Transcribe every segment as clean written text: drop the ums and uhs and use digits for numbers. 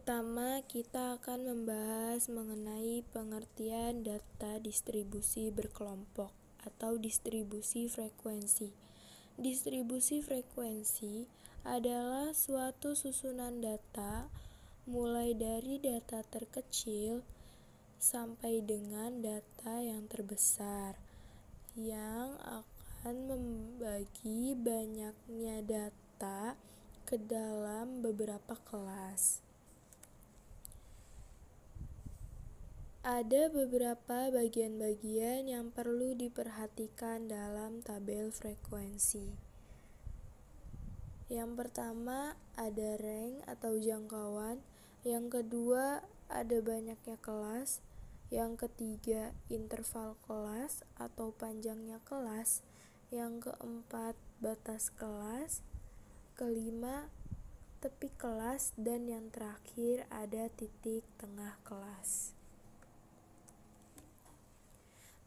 Pertama, kita akan membahas mengenai pengertian data distribusi berkelompok atau distribusi frekuensi. Distribusi frekuensi adalah suatu susunan data mulai dari data terkecil sampai dengan data yang terbesar yang akan membagi banyaknya data ke dalam beberapa kelas. Ada beberapa bagian-bagian yang perlu diperhatikan dalam tabel frekuensi. Yang pertama ada range atau jangkauan, yang kedua ada banyaknya kelas, yang ketiga interval kelas atau panjangnya kelas, yang keempat batas kelas, kelima tepi kelas, dan yang terakhir ada titik tengah kelas.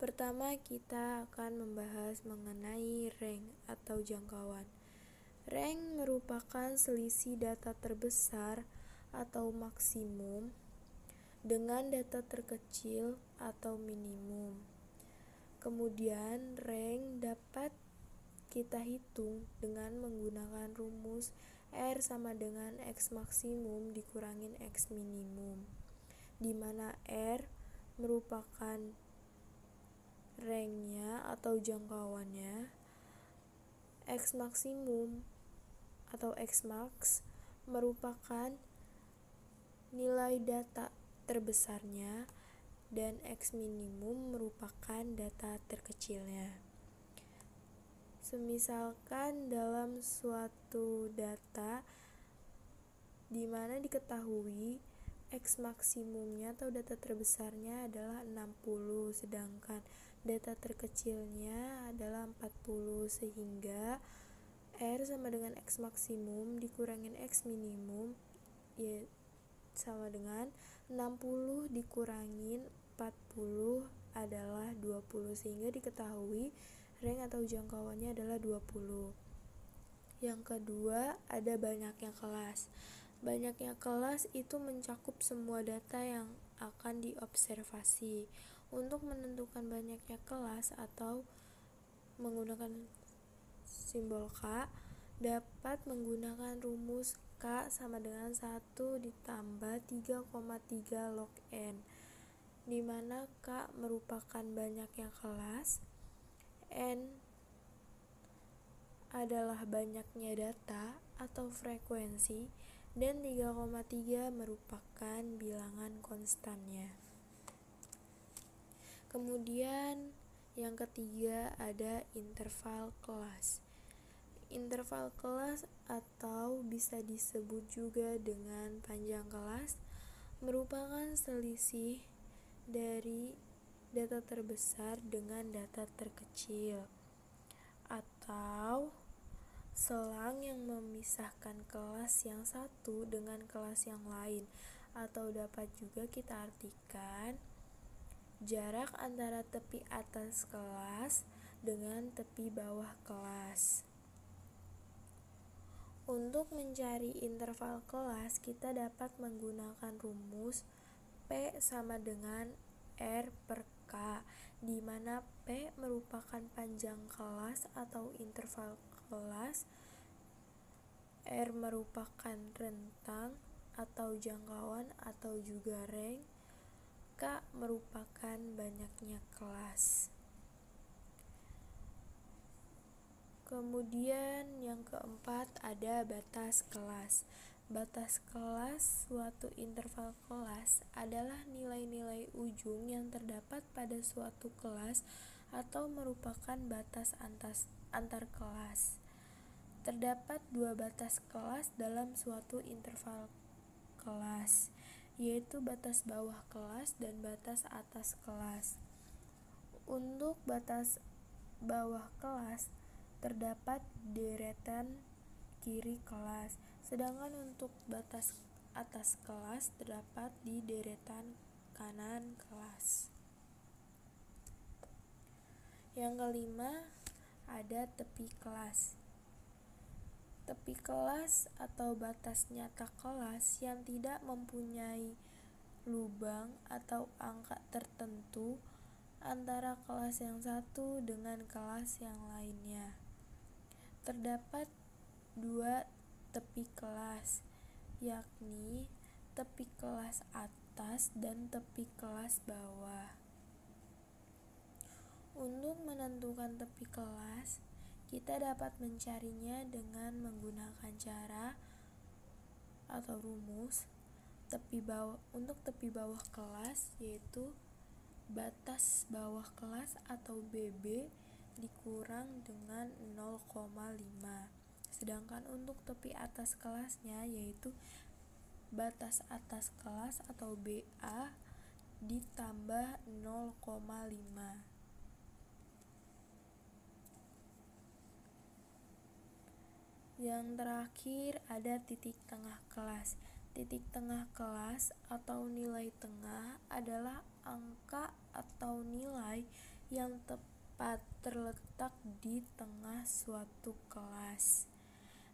Pertama, kita akan membahas mengenai range atau jangkauan. Range merupakan selisih data terbesar atau maksimum dengan data terkecil atau minimum. Kemudian, range dapat kita hitung dengan menggunakan rumus R sama dengan X maksimum dikurangin X minimum, di mana R merupakan range-nya atau jangkauannya, X maksimum atau X max merupakan nilai data terbesarnya, dan X minimum merupakan data terkecilnya. Semisalkan dalam suatu data di mana diketahui X maksimumnya atau data terbesarnya adalah 60, sedangkan data terkecilnya adalah 40, sehingga R sama dengan X maksimum dikurangin X minimum ya sama dengan 60 dikurangin 40 adalah 20, sehingga diketahui range atau jangkauannya adalah 20. Yang kedua, ada banyaknya kelas. Banyaknya kelas itu mencakup semua data yang akan diobservasi. Untuk menentukan banyaknya kelas atau menggunakan simbol K, dapat menggunakan rumus K sama dengan 1 ditambah 3,3 log N, di mana K merupakan banyaknya kelas, N adalah banyaknya data atau frekuensi, dan 3,3 merupakan bilangan konstannya. Kemudian yang ketiga ada interval kelas. Interval kelas atau bisa disebut juga dengan panjang kelas merupakan selisih dari data terbesar dengan data terkecil, atau selang yang memisahkan kelas yang satu dengan kelas yang lain, atau dapat juga kita artikan jarak antara tepi atas kelas dengan tepi bawah kelas. Untuk mencari interval kelas, kita dapat menggunakan rumus P sama dengan R per K, di mana P merupakan panjang kelas atau interval kelas, R merupakan rentang atau jangkauan atau juga range, K merupakan banyaknya kelas. Kemudian yang keempat ada batas kelas. Batas kelas suatu interval kelas adalah nilai-nilai ujung yang terdapat pada suatu kelas atau merupakan batas antar kelas. Terdapat dua batas kelas dalam suatu interval kelas, yaitu batas bawah kelas dan batas atas kelas. Untuk batas bawah kelas terdapat deretan kiri kelas, sedangkan untuk batas atas kelas terdapat di deretan kanan kelas. Yang kelima ada tepi kelas. Tepi kelas atau batas nyata kelas yang tidak mempunyai lubang atau angka tertentu antara kelas yang satu dengan kelas yang lainnya. Terdapat dua tepi kelas, yakni tepi kelas atas dan tepi kelas bawah. Untuk menentukan tepi kelas, kita dapat mencarinya dengan menggunakan cara atau rumus untuk tepi bawah kelas, yaitu batas bawah kelas atau BB dikurang dengan 0,5. Sedangkan untuk tepi atas kelasnya, yaitu batas atas kelas atau BA ditambah 0,5. Yang terakhir ada titik tengah kelas. Titik tengah kelas atau nilai tengah adalah angka atau nilai yang tepat terletak di tengah suatu kelas.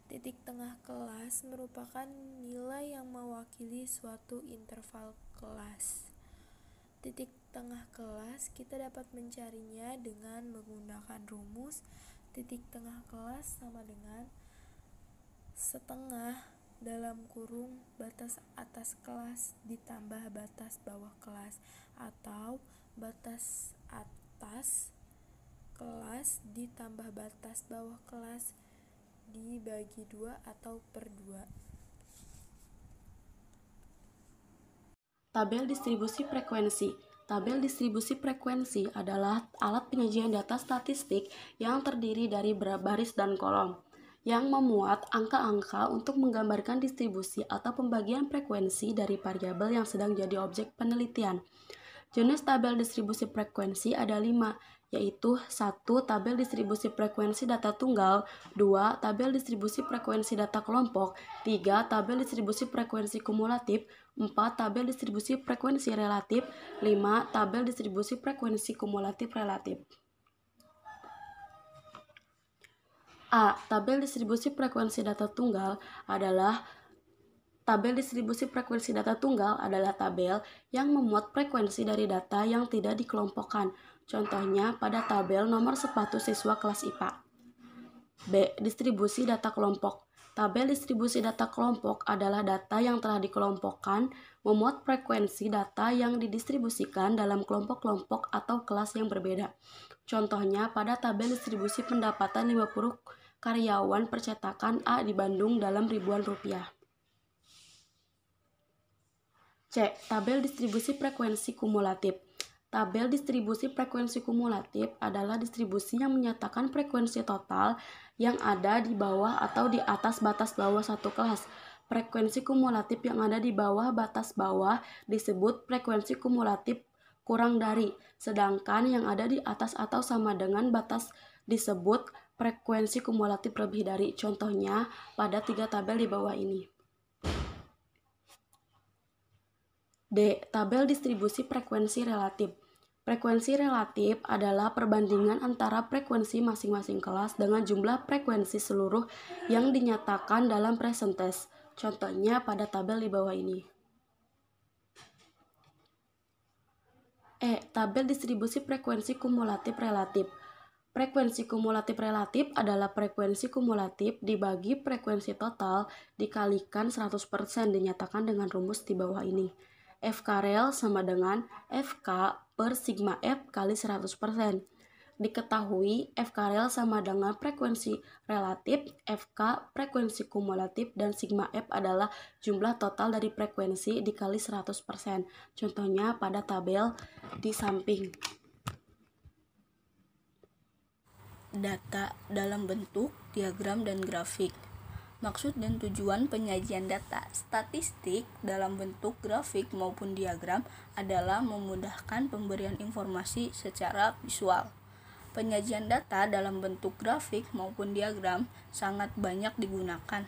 Titik tengah kelas merupakan nilai yang mewakili suatu interval kelas. Titik tengah kelas kita dapat mencarinya dengan menggunakan rumus titik tengah kelas sama dengan setengah dalam kurung batas atas kelas ditambah batas bawah kelas, atau batas atas kelas ditambah batas bawah kelas dibagi 2 atau per 2. Tabel distribusi frekuensi. Tabel distribusi frekuensi adalah alat penyajian data statistik yang terdiri dari baris dan kolom, yang memuat angka-angka untuk menggambarkan distribusi atau pembagian frekuensi dari variabel yang sedang jadi objek penelitian. Jenis tabel distribusi frekuensi ada 5, yaitu 1. Tabel distribusi frekuensi data tunggal, 2. Tabel distribusi frekuensi data kelompok, 3. Tabel distribusi frekuensi kumulatif, 4. Tabel distribusi frekuensi relatif, 5. Tabel distribusi frekuensi kumulatif relatif. A. Tabel distribusi frekuensi data tunggal adalah tabel distribusi frekuensi data tunggal adalah tabel yang memuat frekuensi dari data yang tidak dikelompokkan. Contohnya pada tabel nomor sepatu siswa kelas IPA. B. Distribusi data kelompok. Tabel distribusi data kelompok adalah data yang telah dikelompokkan, memuat frekuensi data yang didistribusikan dalam kelompok-kelompok atau kelas yang berbeda. Contohnya pada tabel distribusi pendapatan 50 karyawan percetakan A di Bandung dalam ribuan rupiah. C. Tabel distribusi frekuensi kumulatif. Tabel distribusi frekuensi kumulatif adalah distribusi yang menyatakan frekuensi total yang ada di bawah atau di atas batas bawah satu kelas. Frekuensi kumulatif yang ada di bawah batas bawah disebut frekuensi kumulatif kurang dari, sedangkan yang ada di atas atau sama dengan batas disebut frekuensi kumulatif lebih dari. Contohnya pada 3 tabel di bawah ini. D. Tabel distribusi frekuensi relatif. Frekuensi relatif adalah perbandingan antara frekuensi masing-masing kelas dengan jumlah frekuensi seluruh yang dinyatakan dalam persentase. Contohnya pada tabel di bawah ini. E. Tabel distribusi frekuensi kumulatif relatif. Frekuensi kumulatif relatif adalah frekuensi kumulatif dibagi frekuensi total dikalikan 100% dinyatakan dengan rumus di bawah ini. FK sama dengan FK per sigma F kali 100%. Diketahui FK sama dengan frekuensi relatif, FK frekuensi kumulatif, dan sigma F adalah jumlah total dari frekuensi dikali 100%. Contohnya pada tabel di samping. Data dalam bentuk diagram dan grafik. Maksud dan tujuan penyajian data statistik dalam bentuk grafik maupun diagram adalah memudahkan pemberian informasi secara visual. Penyajian data dalam bentuk grafik maupun diagram sangat banyak digunakan,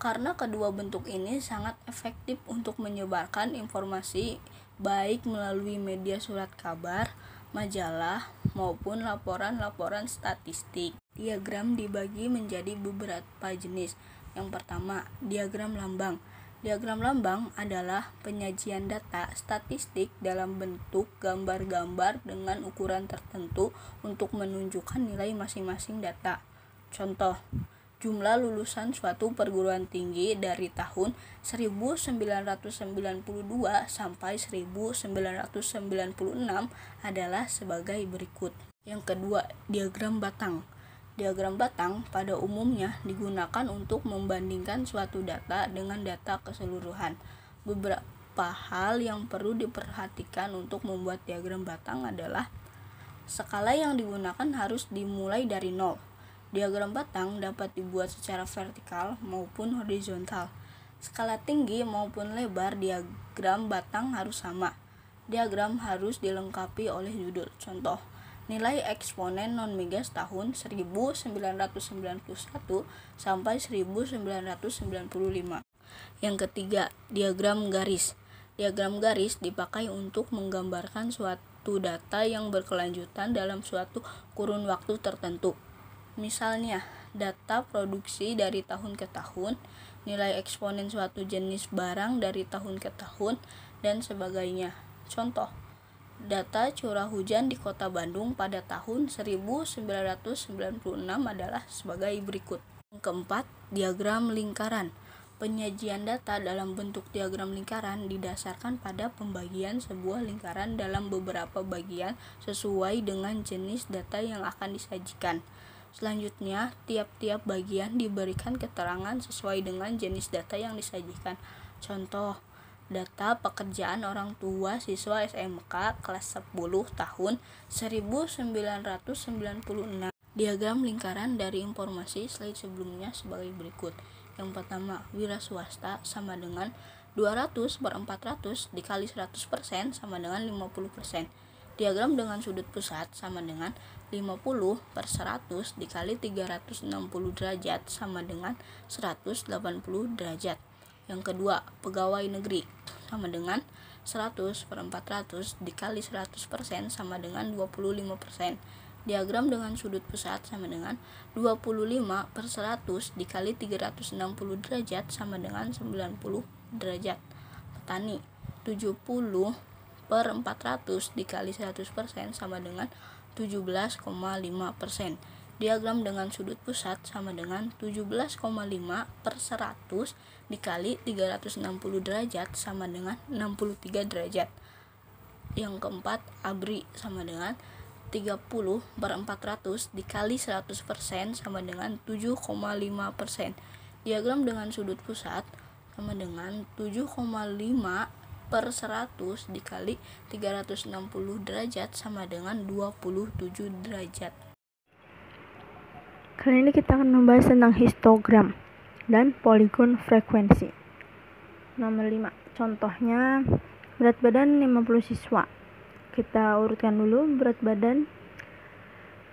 karena kedua bentuk ini sangat efektif untuk menyebarkan informasi baik melalui media surat kabar, majalah, maupun laporan-laporan statistik. Diagram dibagi menjadi beberapa jenis. Yang pertama, diagram lambang. Diagram lambang adalah penyajian data statistik dalam bentuk gambar-gambar dengan ukuran tertentu untuk menunjukkan nilai masing-masing data. Contoh, jumlah lulusan suatu perguruan tinggi dari tahun 1992 sampai 1996 adalah sebagai berikut. Yang kedua, diagram batang. Diagram batang pada umumnya digunakan untuk membandingkan suatu data dengan data keseluruhan. Beberapa hal yang perlu diperhatikan untuk membuat diagram batang adalah skala yang digunakan harus dimulai dari 0. Diagram batang dapat dibuat secara vertikal maupun horizontal. Skala tinggi maupun lebar diagram batang harus sama. Diagram harus dilengkapi oleh judul. Contoh, nilai eksponen non-migas tahun 1991 sampai 1995. Yang ketiga, diagram garis. Diagram garis dipakai untuk menggambarkan suatu data yang berkelanjutan dalam suatu kurun waktu tertentu. Misalnya, data produksi dari tahun ke tahun, nilai eksponen suatu jenis barang dari tahun ke tahun, dan sebagainya. Contoh, data curah hujan di Kota Bandung pada tahun 1996 adalah sebagai berikut. Yang keempat, diagram lingkaran. Penyajian data dalam bentuk diagram lingkaran didasarkan pada pembagian sebuah lingkaran dalam beberapa bagian sesuai dengan jenis data yang akan disajikan. Selanjutnya, tiap-tiap bagian diberikan keterangan sesuai dengan jenis data yang disajikan. Contoh, data pekerjaan orang tua siswa SMK kelas 10 tahun 1996. Diagram lingkaran dari informasi slide sebelumnya sebagai berikut. Yang pertama, wira swasta sama dengan 200/400 dikali 100% sama dengan 50%. Diagram dengan sudut pusat sama dengan 50/100 dikali 360 derajat sama dengan 180 derajat. Yang kedua, pegawai negeri sama dengan 100/400 dikali 100% sama dengan 25%. Diagram dengan sudut pusat sama dengan 25/100 dikali 360 derajat sama dengan 90 derajat. Petani, 70/400 dikali 100% sama dengan 17,5%. Diagram dengan sudut pusat sama dengan 17,5/100 dikali 360 derajat sama dengan 63 derajat. Yang keempat, ABRI sama dengan 30/400 dikali 100% sama dengan 7,5%. Diagram dengan sudut pusat sama dengan 7,5/100 dikali 360 derajat sama dengan 27 derajat. Kali ini kita akan membahas tentang histogram dan poligon frekuensi. Nomor 5. Contohnya, berat badan 50 siswa. Kita urutkan dulu berat badan.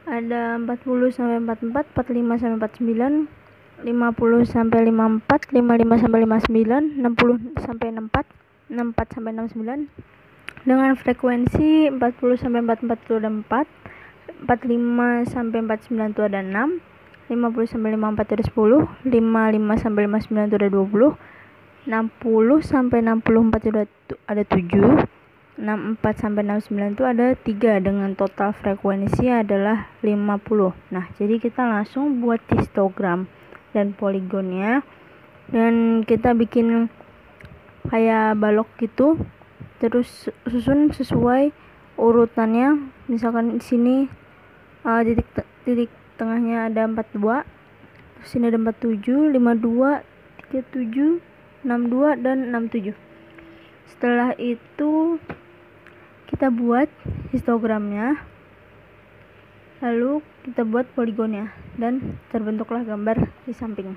Ada 40 sampai 44, 45 sampai 49, 50 sampai 54, 55 sampai 59, 60 sampai 64, 64 sampai 69. Dengan frekuensi 40 sampai 44 itu ada 4, 45 sampai 49 itu ada 6, 50 sampai 54 itu ada 10, 55 sampai 59 itu ada 20, 60 sampai 64 itu ada 7, 64 sampai 69 itu ada 3 dengan total frekuensi adalah 50. Nah, jadi kita langsung buat histogram dan poligonnya, dan kita bikin kayak balok gitu, terus susun sesuai urutannya. Misalkan di sini titik tengahnya ada 42, terus sini ada 47, 52, 37, 62 dan 67. Setelah itu kita buat histogramnya, lalu kita buat poligonnya, dan terbentuklah gambar di samping.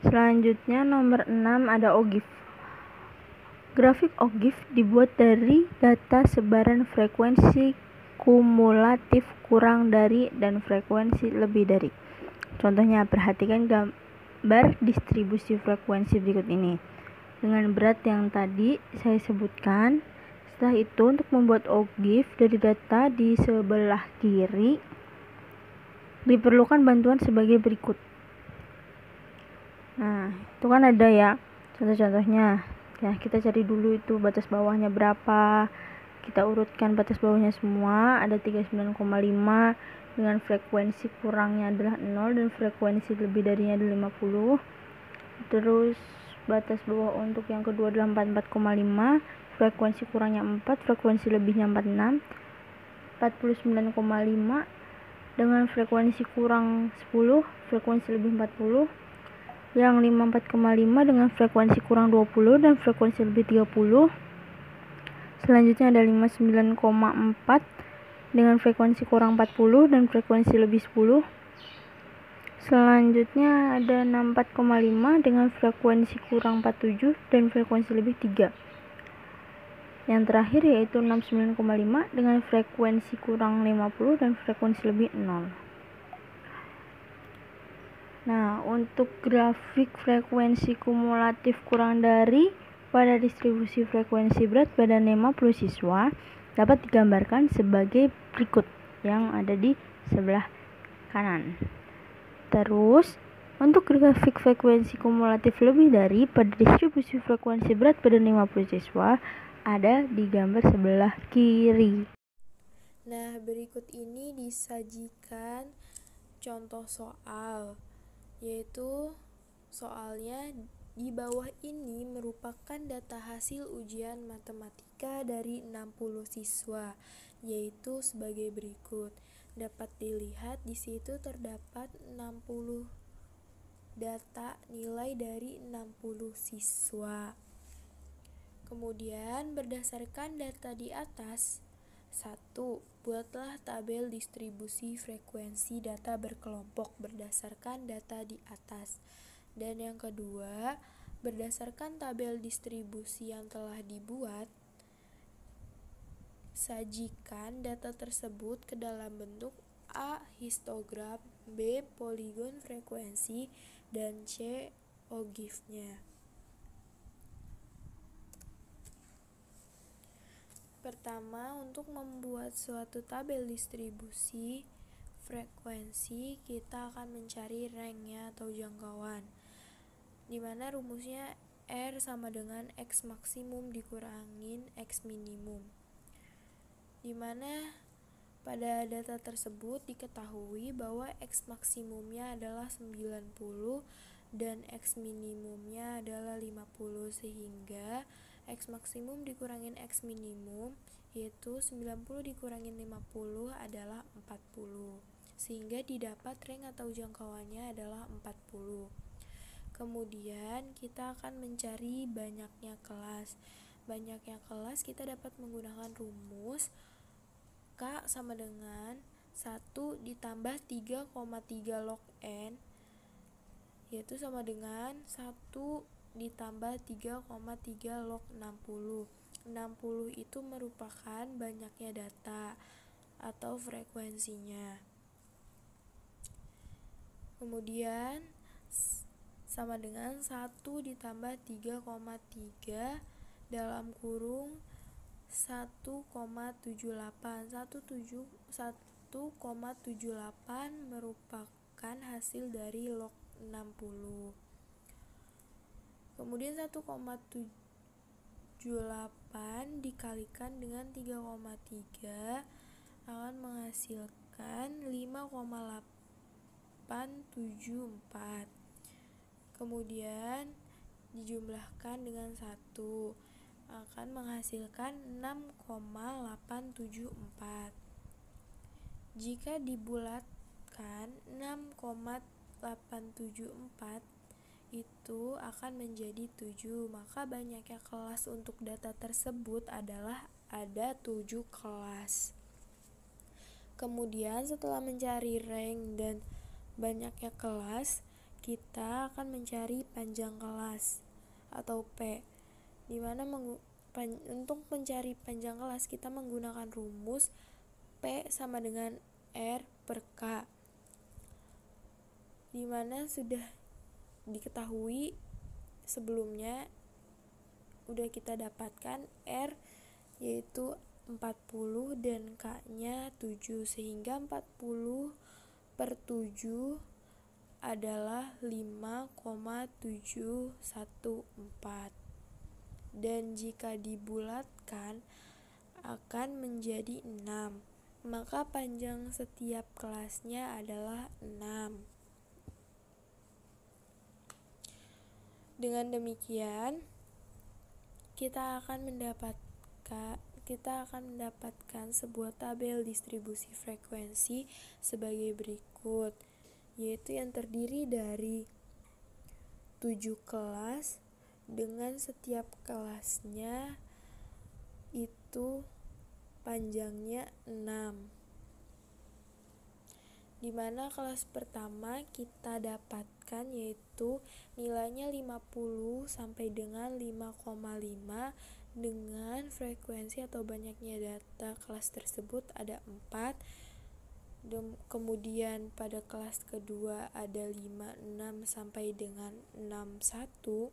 Selanjutnya nomor 6 ada OGIF. Grafik OGIF dibuat dari data sebaran frekuensi kumulatif kurang dari dan frekuensi lebih dari. Contohnya, perhatikan gambar distribusi frekuensi berikut ini dengan berat yang tadi saya sebutkan. Setelah itu, untuk membuat OGIF dari data di sebelah kiri diperlukan bantuan sebagai berikut. Nah, itu kan ada ya contoh-contohnya. Ya, kita cari dulu itu batas bawahnya berapa. Kita urutkan batas bawahnya semua, ada 39,5 dengan frekuensi kurangnya adalah 0 dan frekuensi lebih darinya adalah 50. Terus batas bawah untuk yang kedua adalah 44,5, frekuensi kurangnya 4, frekuensi lebihnya 46. 49,5 dengan frekuensi kurang 10, frekuensi lebih 40. Yang 54,5 dengan frekuensi kurang 20 dan frekuensi lebih 30. Selanjutnya ada 59,4 dengan frekuensi kurang 40 dan frekuensi lebih 10. Selanjutnya ada 64,5 dengan frekuensi kurang 47 dan frekuensi lebih 3. Yang terakhir yaitu 69,5 dengan frekuensi kurang 50 dan frekuensi lebih 0. Nah, untuk grafik frekuensi kumulatif kurang dari pada distribusi frekuensi berat pada 50 siswa dapat digambarkan sebagai berikut yang ada di sebelah kanan. Terus, untuk grafik frekuensi kumulatif lebih dari pada distribusi frekuensi berat pada 50 siswa ada di gambar sebelah kiri. Nah, berikut ini disajikan contoh soal, yaitu soalnya di bawah ini merupakan data hasil ujian matematika dari 60 siswa, yaitu sebagai berikut. Dapat dilihat di situ terdapat 60 data nilai dari 60 siswa. Kemudian berdasarkan data di atas, 1. Buatlah tabel distribusi frekuensi data berkelompok berdasarkan data di atas. Dan yang kedua, berdasarkan tabel distribusi yang telah dibuat, sajikan data tersebut ke dalam bentuk A. Histogram, B. Poligon frekuensi, dan C. OGIF-nya. Pertama, untuk membuat suatu tabel distribusi frekuensi, kita akan mencari rank-nya atau jangkauan, dimana rumusnya R sama dengan X maksimum dikurangin X minimum, dimana pada data tersebut diketahui bahwa X maksimumnya adalah 90 dan X minimumnya adalah 50, sehingga X maksimum dikurangin X minimum yaitu 90 dikurangin 50 adalah 40, sehingga didapat rank atau jangkauannya adalah 40. Kemudian kita akan mencari banyaknya kelas. Banyaknya kelas kita dapat menggunakan rumus K sama dengan 1 ditambah 3,3 log N, yaitu sama dengan 1 ditambah 3,3 log 60. 60 itu merupakan banyaknya data atau frekuensinya. Kemudian sama dengan 1 ditambah 3,3 dalam kurung 1,78. 1,78 merupakan hasil dari log 60. Kemudian 1,78 dikalikan dengan 3,3 akan menghasilkan 5,874. Kemudian dijumlahkan dengan 1 akan menghasilkan 6,874. Jika dibulatkan 6,874 itu akan menjadi 7, maka banyaknya kelas untuk data tersebut adalah ada 7 kelas. Kemudian setelah mencari rank dan banyaknya kelas, kita akan mencari panjang kelas atau P, dimana untuk mencari panjang kelas kita menggunakan rumus P sama dengan R per K, dimana sudah diketahui sebelumnya udah kita dapatkan R yaitu 40 dan K nya 7, sehingga 40 per 7 adalah 5,714 dan jika dibulatkan akan menjadi 6, maka panjang setiap kelasnya adalah 6. Dengan demikian, kita akan mendapatkan sebuah tabel distribusi frekuensi sebagai berikut, yaitu yang terdiri dari 7 kelas dengan setiap kelasnya itu panjangnya 6. Di mana kelas pertama kita dapatkan yaitu nilainya 50 sampai dengan 5,5 dengan frekuensi atau banyaknya data kelas tersebut ada 4. Kemudian pada kelas kedua ada 56 sampai dengan 61,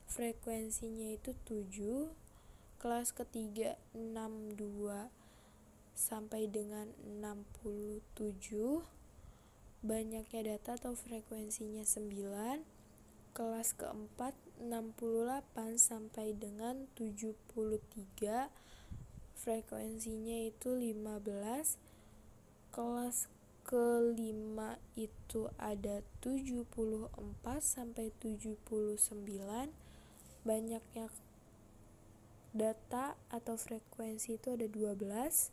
frekuensinya itu 7. Kelas ketiga 62 sampai dengan 67, banyaknya data atau frekuensinya 9. Kelas keempat 68 sampai dengan 73, frekuensinya itu 15. Kelas kelima itu ada 74 sampai 79, banyaknya data atau frekuensi itu ada 12.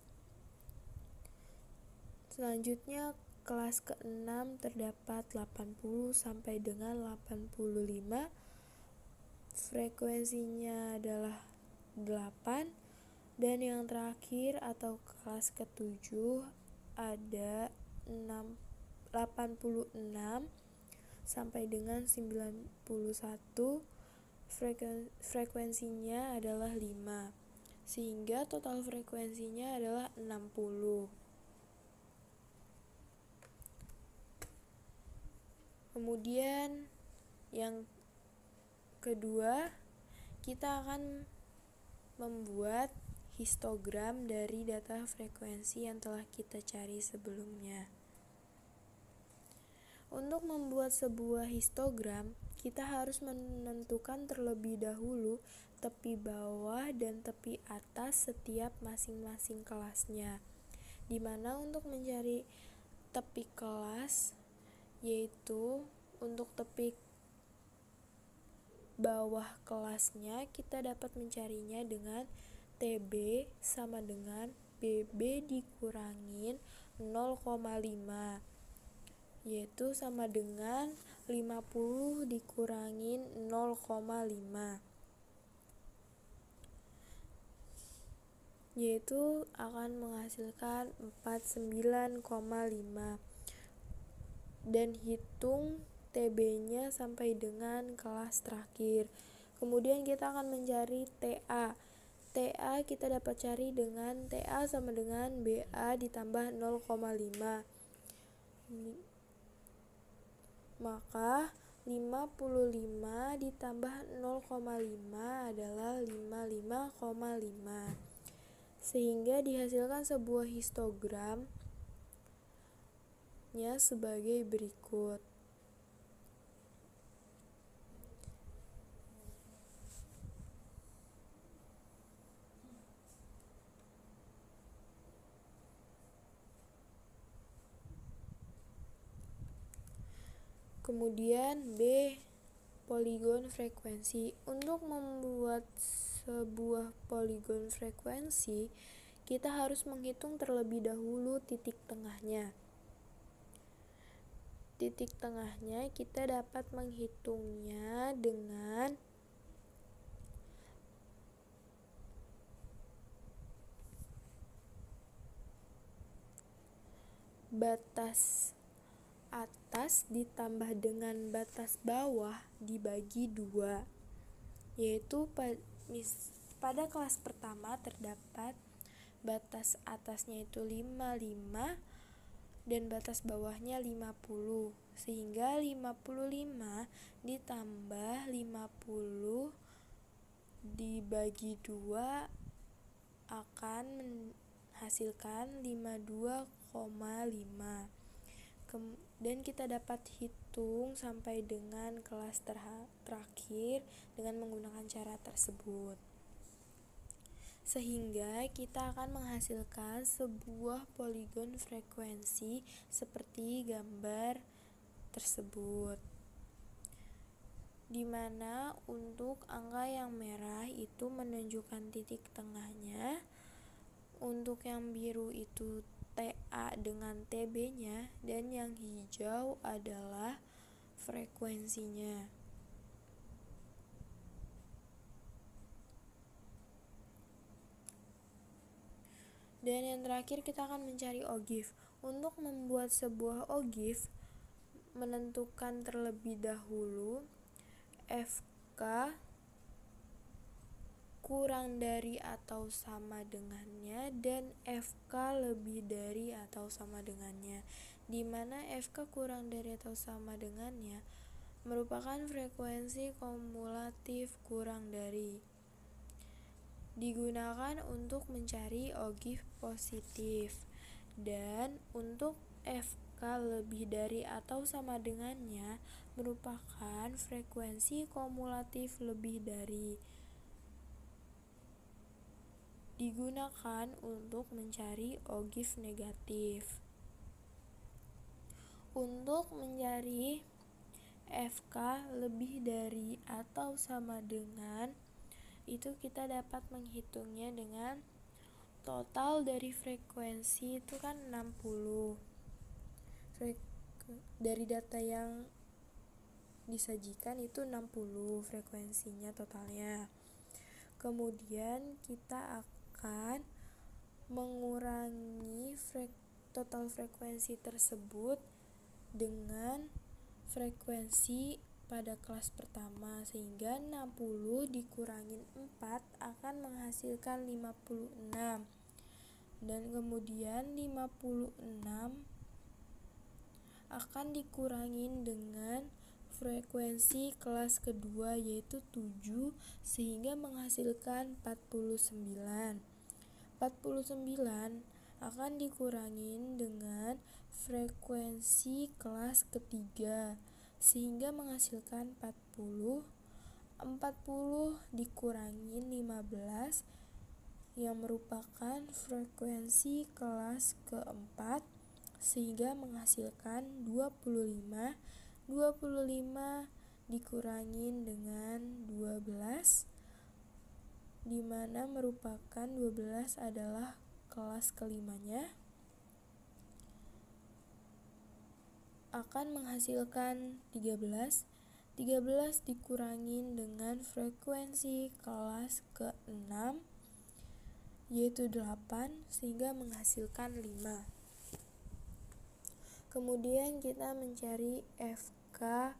Selanjutnya kelas ke-6 terdapat 80 sampai dengan 85, frekuensinya adalah 8. Dan yang terakhir atau kelas ke-7 ada 86 sampai dengan 91, frekuensinya adalah 5, sehingga total frekuensinya adalah 60. Kemudian yang kedua, kita akan membuat histogram dari data frekuensi yang telah kita cari sebelumnya. Untuk membuat sebuah histogram, kita harus menentukan terlebih dahulu tepi bawah dan tepi atas setiap masing-masing kelasnya. Dimana untuk mencari tepi kelas, yaitu untuk tepi bawah kelasnya kita dapat mencarinya dengan TB sama dengan BB dikurangin 0,5, yaitu sama dengan 50 dikurangin 0,5, yaitu akan menghasilkan 49,5. Dan hitung TB-nya sampai dengan kelas terakhir. Kemudian kita akan mencari TA. TA kita dapat cari dengan TA sama dengan BA ditambah 0,5. Maka 55 ditambah 0,5 adalah 55,5. Sehingga dihasilkan sebuah histogram sebagai berikut. Kemudian B, poligon frekuensi. Untuk membuat sebuah poligon frekuensi, kita harus menghitung terlebih dahulu titik tengahnya. Titik tengahnya kita dapat menghitungnya dengan batas atas ditambah dengan batas bawah dibagi 2, yaitu pada kelas pertama terdapat batas atasnya itu 55 dan batas bawahnya 50, sehingga 55 ditambah 50 dibagi 2 akan menghasilkan 52,5. dan kita dapat hitung sampai dengan kelas terakhir dengan menggunakan cara tersebut. Sehingga kita akan menghasilkan sebuah poligon frekuensi seperti gambar tersebut, di mana untuk angka yang merah itu menunjukkan titik tengahnya, untuk yang biru itu TA dengan TB-nya, dan yang hijau adalah frekuensinya. Dan yang terakhir kita akan mencari OGIF. Untuk membuat sebuah OGIF, menentukan terlebih dahulu FK kurang dari atau sama dengannya dan FK lebih dari atau sama dengannya, di mana FK kurang dari atau sama dengannya merupakan frekuensi kumulatif kurang dari, digunakan untuk mencari OGIF positif. Dan untuk FK lebih dari atau sama dengannya merupakan frekuensi kumulatif lebih dari, digunakan untuk mencari OGIF negatif. Untuk mencari FK lebih dari atau sama dengan, itu kita dapat menghitungnya dengan total dari frekuensi itu kan 60. Dari data yang disajikan itu 60 frekuensinya totalnya. Kemudian kita akan mengurangi total frekuensi tersebut dengan frekuensi pada kelas pertama, sehingga 60 dikurangin 4 akan menghasilkan 56. Dan kemudian 56 akan dikurangin dengan frekuensi kelas kedua yaitu 7, sehingga menghasilkan 49. 49 akan dikurangin dengan frekuensi kelas ketiga sehingga menghasilkan 40. 40 dikurangin 15 yang merupakan frekuensi kelas keempat sehingga menghasilkan 25. 25 dikurangin dengan 12, di mana merupakan 12 adalah kelas kelimanya, akan menghasilkan 13. 13 dikurangin dengan frekuensi kelas ke-6 yaitu 8 sehingga menghasilkan 5. Kemudian kita mencari FK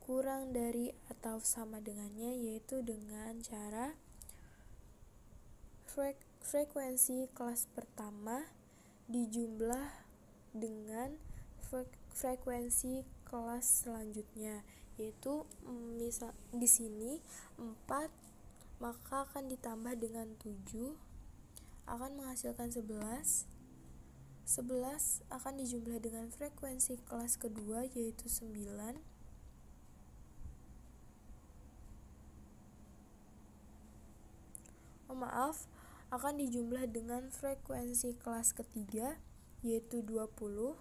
kurang dari atau sama dengannya yaitu dengan cara frekuensi kelas pertama dijumlah dengan frekuensi kelas selanjutnya, yaitu misal di sini 4 maka akan ditambah dengan 7 akan menghasilkan 11. 11 akan dijumlah dengan frekuensi kelas kedua yaitu 9. Akan dijumlah dengan frekuensi kelas ketiga yaitu 20,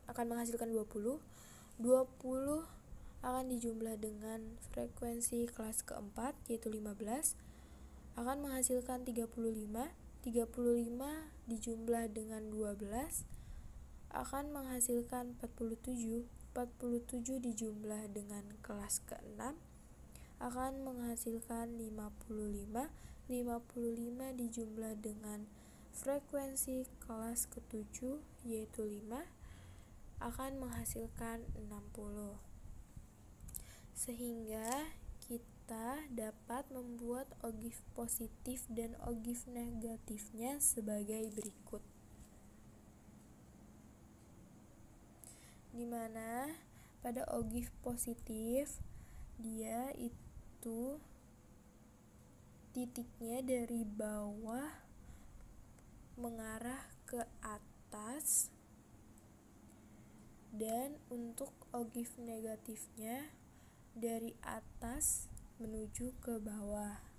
akan menghasilkan 20. 20 akan dijumlah dengan frekuensi kelas keempat yaitu 15, akan menghasilkan 35. 35 dijumlah dengan 12 akan menghasilkan 47. 47 dijumlah dengan kelas ke-6 akan menghasilkan 55. 55 dijumlah dengan frekuensi kelas ke-7 yaitu 5 akan menghasilkan 60. Sehingga kita dapat membuat OGIF positif dan OGIF negatifnya sebagai berikut. Dimana pada OGIF positif dia itu titiknya dari bawah mengarah ke atas Dan untuk ogive negatifnya dari atas menuju ke bawah.